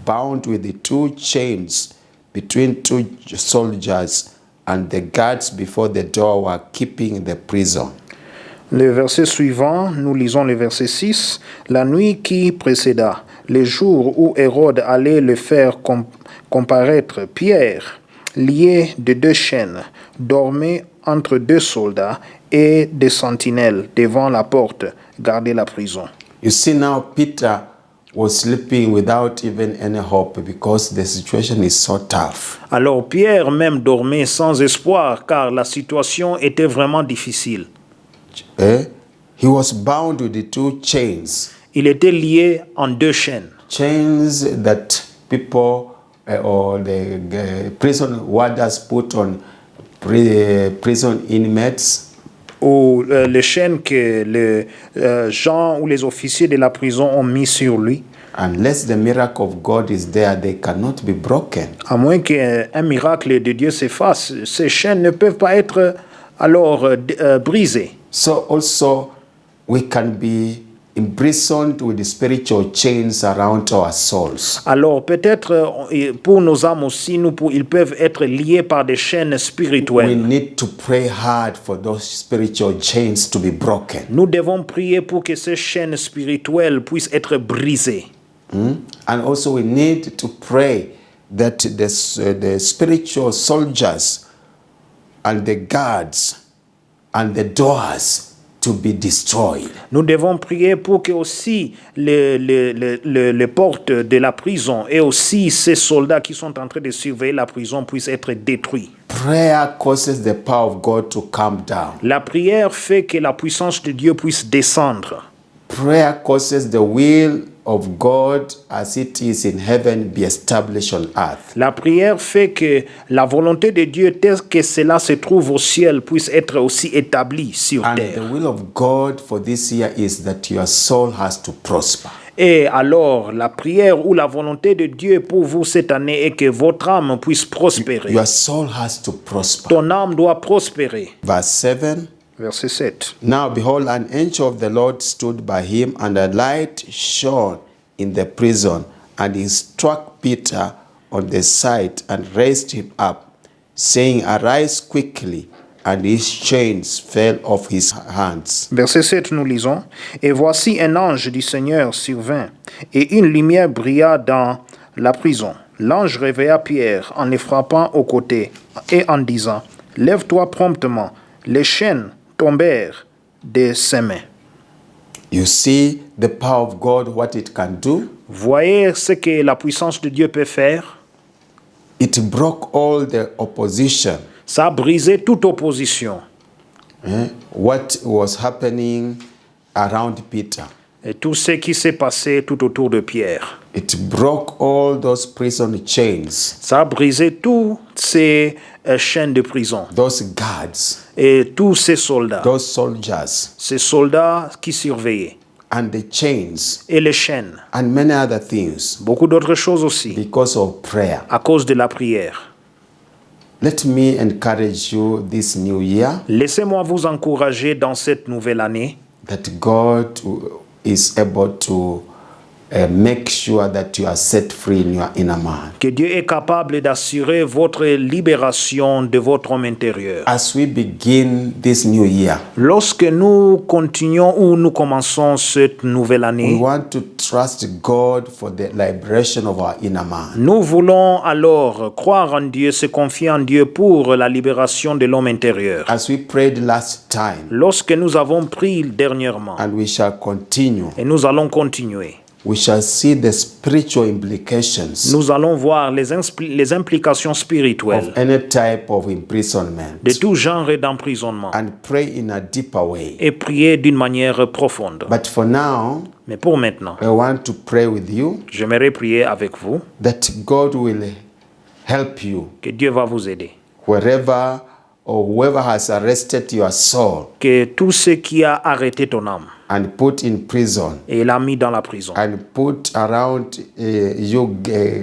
bound with the 2 chains between 2 soldiers, and the guards before the door were keeping the prison. Le verset suivant, nous lisons le verset 6. La nuit qui précéda, le jour où Hérode allait le faire comparaître, Pierre, lié de 2 chaînes, dormait entre 2 soldats et des sentinelles devant la porte, gardait la prison. You see now Peter was sleeping without even any hope because the situation is so tough. Alors Pierre même dormait sans espoir car la situation était vraiment difficile. He was bound with the 2 chains. Il était lié en 2 chaînes. Chains that people or the prison warders put on prison inmates. Ou les chaînes que les gens ou les officiers de la prison ont mis sur lui. Unless the miracle of God is there, they cannot be broken. À moins qu'un miracle de Dieu se fasse, ces chaînes ne peuvent pas être alors brisées. So also we can be imprisoned with the spiritual chains around our souls. Alors peut-être pour nos âmes aussi, ils peuvent être liés par des chaînes We spirituelles. need to pray hard for those spiritual chains to be broken. Nous devons prier pour que ces chaînes spirituelles puissent être brisées. And also we need to pray that the spiritual soldiers and the guards and the doors to be destroyed. Nous devons prier pour que aussi les portes de la prison et aussi ces soldats qui sont en train de surveiller la prison puissent être détruits. Prayer causes the power of God to come down. La prière fait que la puissance de Dieu puisse descendre. Prayer causes the will of God as it is in heaven be established on earth. La prière fait que la volonté de Dieu telle que cela se trouve au ciel puisse être aussi établie sur And terre. the will of God for this year is that your soul has to prosper. Et alors, la prière ou la volonté de Dieu pour vous cette année est que votre âme puisse prospérer. Your soul has to prosper. Ton âme doit prospérer. Verse 7. Verset 7. Now behold, an angel of the Lord stood by him, and a light shone in the prison, and he struck Peter on the side and raised him up, saying, Arise quickly. And his chains fell off his hands. Verset 7, nous lisons. Et voici un ange du Seigneur survint, et une lumière brilla dans la prison. L'ange réveilla Pierre en le frappant au côté et en disant, Lève-toi promptement. Les chaînes tombèrent de ses mains. You see the power of God, what it can do? Voyez ce que la puissance de Dieu peut faire? It broke all the opposition. Ça a brisé toute opposition. What was happening around Peter. Et tout ce qui s'est passé tout autour de Pierre. It broke all those prison chains. Ça a brisé toutes ces chaînes de prison. Those guards. Et tous ces soldats. Those soldiers. Ces soldats qui surveillaient. and the chains et les chaînes, and many other things beaucoup d'autres choses aussi, because of prayer. à cause de la prière. Let me encourage you this new year Laissez-moi vous encourager dans cette nouvelle année that God is able to make sure that you are set free in your inner man. que Dieu est capable d'assurer votre libération de votre homme intérieur. As we begin this new year, Lorsque nous continuons ou nous commençons cette nouvelle we année, want to trust God for the liberation of our inner man. nous voulons alors croire en Dieu, se confier en Dieu pour la libération de l'homme intérieur. As we prayed last time, Lorsque nous avons prié dernièrement, and we shall continue, et nous allons continuer, we shall see the spiritual implications nous allons voir les implications spirituelles of any type of imprisonment de tout genre d'emprisonnement and pray in a deeper way. et prier d'une manière profonde. But for now, Mais pour maintenant, I want to pray with you j'aimerais prier avec vous that God will help you que Dieu va vous aider. wherever or whoever has arrested your soul Que tout ce qui a arrêté ton âme and put in prison et l'a mis dans la prison and put around you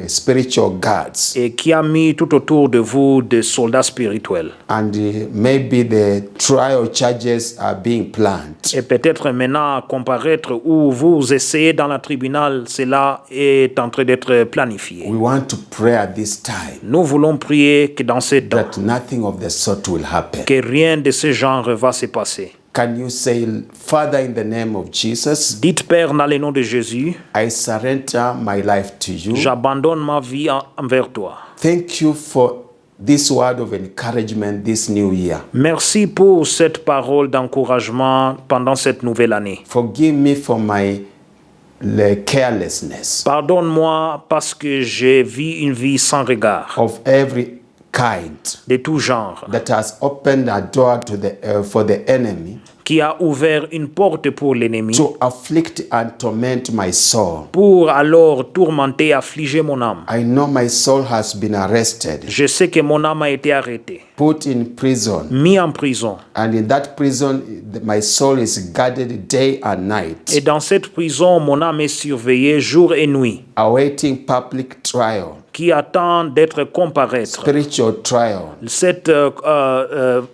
spiritual guards et qui a mis tout autour de vous des soldats spirituels. and maybe the trial charges are being planned. Et peut-être maintenant comparaître où vous essayez dans le tribunal, cela est en train d'être planifié. We want to pray at this time Nous voulons prier que dans ces temps, that nothing of the sort will happen. que rien de ce genre va se passer. Can you say, Father, in the name of Jesus, Dites, Père, dans le nom de Jésus, I surrender my life to you. j'abandonne ma vie envers toi. Thank you for this word of encouragement this new year. Merci pour cette parole d'encouragement pendant cette nouvelle année. Forgive me for my carelessness Pardonne-moi parce que j'ai vécu une vie sans regard, of every kind de tout genre, that has opened a door to for the enemy qui a ouvert une porte pour l'ennemi, to afflict and torment my soul. pour alors tourmenter, affliger mon âme. I know my soul has been arrested, Je sais que mon âme a été arrêtée, put in prison, mis en prison. and in that prison my soul is guarded day and night, Et dans cette prison, mon âme est surveillée jour et nuit, awaiting public trial, qui attend d'être comparaître. spiritual trial, Cette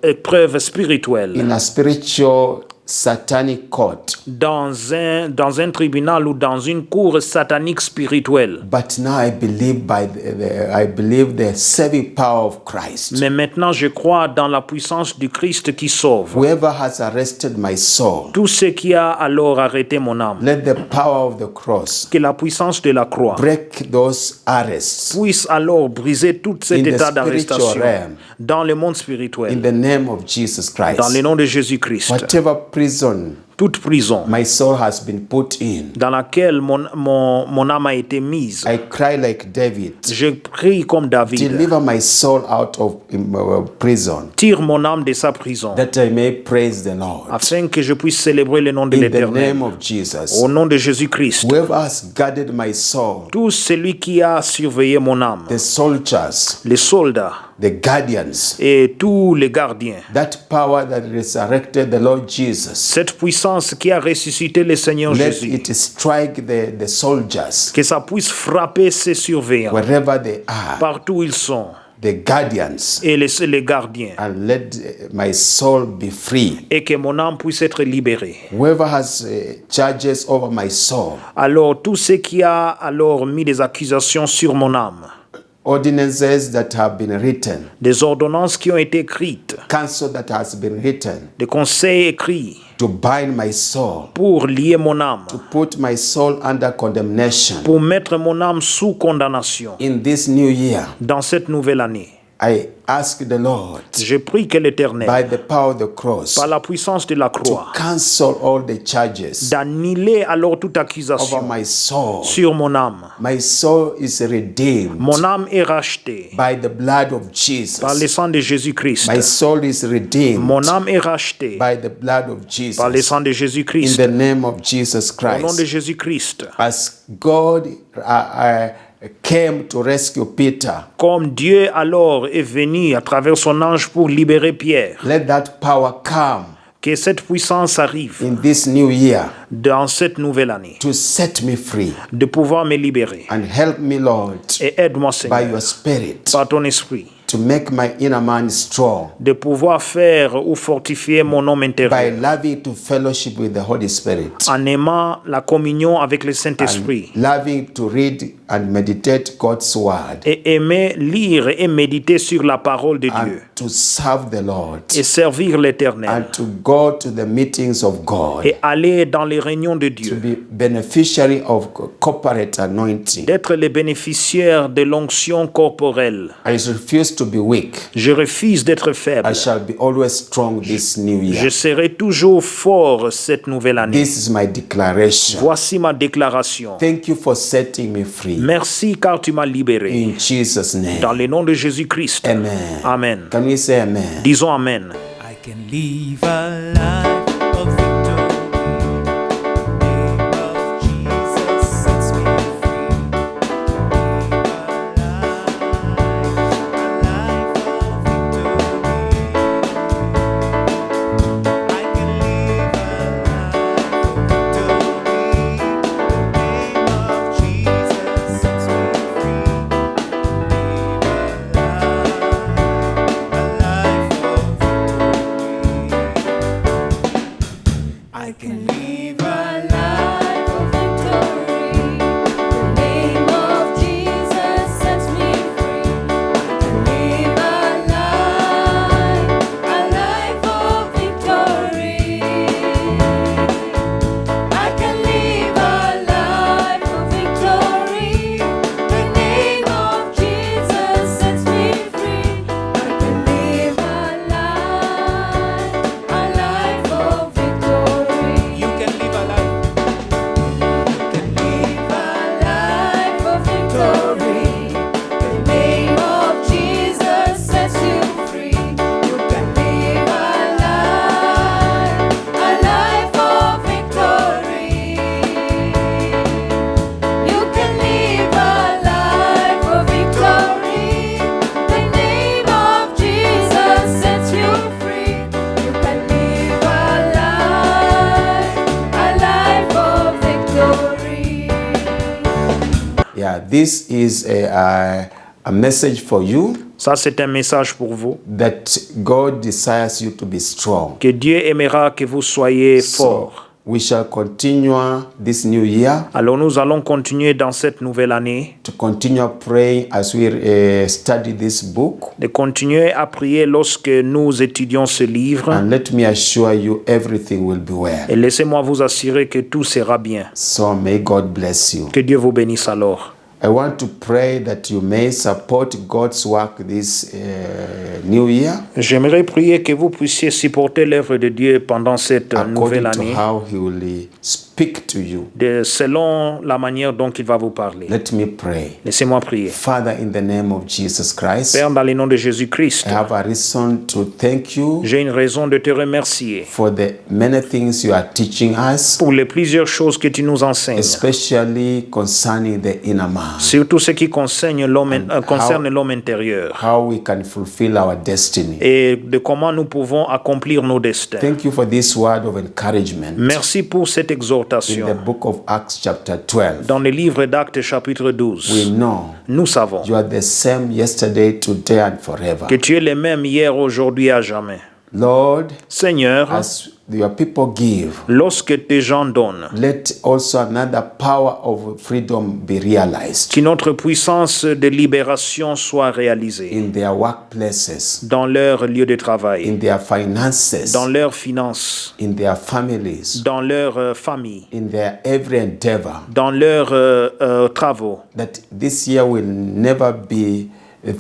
épreuve spirituelle in a spiritual satanic court. dans un tribunal ou dans une cour satanique spirituelle. But now I believe I believe the saving power of Christ. Mais maintenant, je crois dans la puissance du Christ qui sauve. Whoever has arrested my soul, Tout ce qui a alors arrêté mon âme, let the power of the cross que la puissance de la croix break those arrests puisse alors briser tout cet in the état spiritual d'arrestation realm, dans le monde in spirituel, the name of Jesus dans le Christ. nom de Jésus-Christ. Whatever prison Toute prison my soul has been put in, dans laquelle mon âme a été mise, I cry like David, je prie comme David. deliver my soul out of prison, Tire mon âme de sa prison, that I may praise the Lord. afin que je puisse célébrer le nom de In the l'Éternel. name of Jesus, Au nom de Jésus-Christ. whoever has guarded my soul, Tout celui qui a surveillé mon âme, the soldiers, les soldats the guardians, et tous les gardiens, that power that resurrected the Lord Jesus, cette puissance qui a ressuscité le Seigneur let Jésus, it strike the soldiers que ça puisse frapper ces surveillants wherever they are, partout où ils sont, the guardians, et les gardiens, and let my soul be free. et que mon âme puisse être libérée. Whoever has charges over my soul, Alors, tout ce qui a alors mis des accusations sur mon âme, ordinances that have been written, des ordonnances qui ont été écrites, counsel that has been written des conseils écrits to bind my soul, pour lier mon âme, to put my soul under condemnation. pour mettre mon âme sous condamnation In this new year, dans cette nouvelle année. I ask the Lord, Je prie que l'Éternel, by the power of the cross, par la puissance de la to croix, cancel all the charges d'annuler alors toute over accusation my soul. sur mon âme. My soul is redeemed Mon âme est rachetée by the blood of par le Jesus. sang de Jésus-Christ. My soul is redeemed Mon âme est rachetée by the blood of par le Jesus. sang de In Jésus-Christ. the name of Jesus Au nom de Christ. Jésus-Christ. As God came to rescue Peter, Comme Dieu alors est venu à travers son ange pour libérer Pierre, let that power come Que cette puissance arrive in this new year dans cette nouvelle année, to set me free de pouvoir me libérer. and help me, Lord, Et aide-moi, by Seigneur, your Spirit par ton esprit, to make my inner man strong, de pouvoir faire ou fortifier mon homme by intérieur loving to fellowship with the Holy Spirit, en aimant la communion avec le Saint-Esprit loving to read and meditate God's word, et aimer lire et méditer sur la parole de Dieu and to serve the Lord, et servir l'Éternel and to go to the meetings of God, et aller dans les réunions de to Dieu, be beneficiary of corporate anointing. d'être les bénéficiaires de l'onction corporelle. I refuse to be weak. Je refuse d'être faible. I shall be always strong this new Je year. serai toujours fort cette nouvelle année. This is my declaration. Voici ma déclaration. Thank you for setting me free. Merci car tu m'as libéré. In Jesus' Dans name. le nom de Jésus-Christ. Amen. Amen. Can we say amen? Disons Amen. I can live a life of victory. The name of Jesus sets me free. Live a life of victory. I can live a life of victory. The name of Jesus sets me free. Live a life of I can live a life of victory. The name of Jesus sets me free. I can live a life of victory. I can live a life of victory. The name of Jesus sets me free. I can live a life of victory. You can live a life. You can live a life of victory. The name of Jesus sets you free. You can live a life of victory. You can live a life of victory. The name of Jesus sets you free. You can live a life of victory. Yeah, this is a message for you Ça, c'est un message pour vous. that God desires you to be strong. Que Dieu aimera que vous soyez So forts. we shall continue this new year Alors nous allons continuer dans cette nouvelle année to continue praying as we study this book. de continuer à prier lorsque nous étudions ce livre. And let me assure you, everything will be well. Et laissez-moi vous assurer que tout sera bien. So may God bless you. Que Dieu vous bénisse alors. I want to pray that you may support God's work this new year J'aimerais prier que vous puissiez supporter l'œuvre de Dieu pendant cette nouvelle according to année, how He will speak to you. selon la manière dont il va vous parler. Let me pray. Laissez-moi prier. Father, in the name of Jesus Christ, Père, dans le nom de Jésus-Christ, I have a reason to thank you j'ai une raison de te remercier for the many things you are teaching us, pour les plusieurs choses que tu nous enseignes, especially concerning the inner man, surtout ce qui concerne l'homme intérieur how we can fulfill our destiny. et de comment nous pouvons accomplir nos destins. Thank you for this word of encouragement Merci pour cette in the exhortation. book of Acts chapter 12. Dans le livre d'Actes chapitre We 12, know nous savons you are the same yesterday, today, and forever. que tu es le même hier, aujourd'hui, à jamais. Lord, Seigneur, as your people give, lorsque tes gens donnent, let also another power of freedom be realized que notre puissance de libération soit réalisée in their workplaces, dans leur lieu de travail, in their finances, dans leurs finances, in their families, dans leur famille, in their every endeavor, dans leurs travaux, that this year will never be,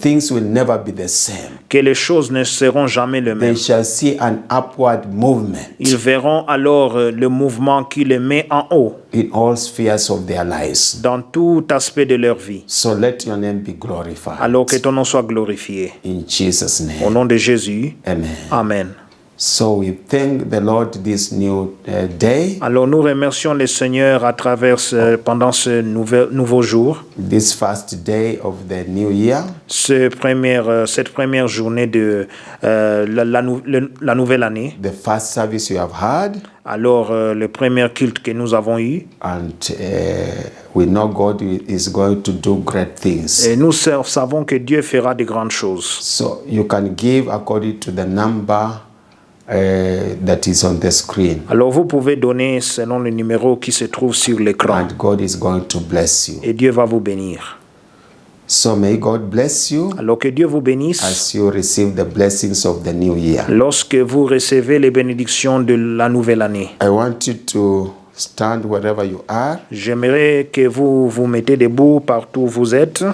things will never be the same. que les choses ne seront jamais les They mêmes. shall see an upward movement Ils verront alors le mouvement qui les met en haut in all spheres of their lives. dans tout aspect de leur vie. So let your name be glorified. Alors que ton nom soit glorifié. In Jesus' Au name. nom de Jésus, Amen. Amen. So we thank the Lord this new day, Alors nous remercions le Seigneur à travers pendant ce nouveau jour, this first day of the new year. cette première journée de la nouvelle année. The first service you have had, Alors le premier culte que nous avons eu, and we know God is going to do great things. et nous savons que Dieu fera de grandes choses. So you can give according to the number that is on the screen, Alors vous pouvez donner selon le numéro qui se trouve sur l'écran, and God is going to bless you. et Dieu va vous bénir. So may God bless you Alors que Dieu vous bénisse as you receive the blessings of the new year. lorsque vous recevez les bénédictions de la nouvelle année. I want you to stand wherever you are J'aimerais que vous vous mettez debout partout où vous êtes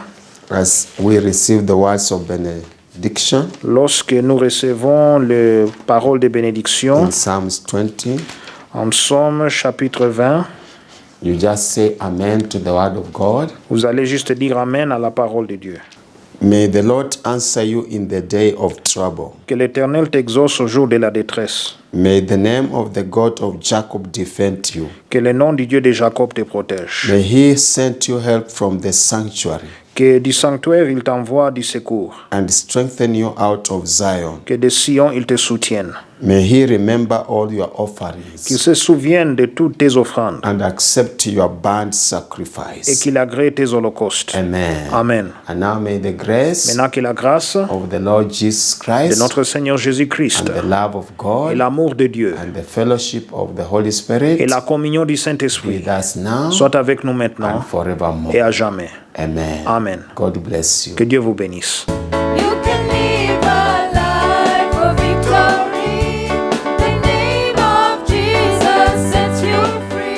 as we receive the words of benediction lorsque nous recevons les paroles de bénédiction in Psalms 20. en Psaume chapitre 20. You just say amen to the word of God. Vous allez juste dire Amen à la parole de Dieu. May the Lord answer you in the day of trouble. Que l'Éternel t'exauce au jour de la détresse. May the name of the God of Jacob defend you. Que le nom du Dieu de Jacob te protège. May he send you help from the sanctuary Que du sanctuaire, il t'envoie du secours. and strengthen you out of Zion. Que de Sion, il te soutienne. May he remember all your Qu'il offerings se souvienne de toutes tes offrandes and accept your burnt et sacrifice. qu'il agrée tes holocaustes. Amen. Amen. And now may the grace Maintenant que la grâce of the Lord Jesus de Christ notre Seigneur Jésus-Christ and the love of et God l'amour de Dieu and the fellowship of the Holy et Spirit la communion du Saint-Esprit with us now soient avec nous and maintenant forevermore. et à jamais. Amen. Amen. God bless you. Que Dieu vous bénisse.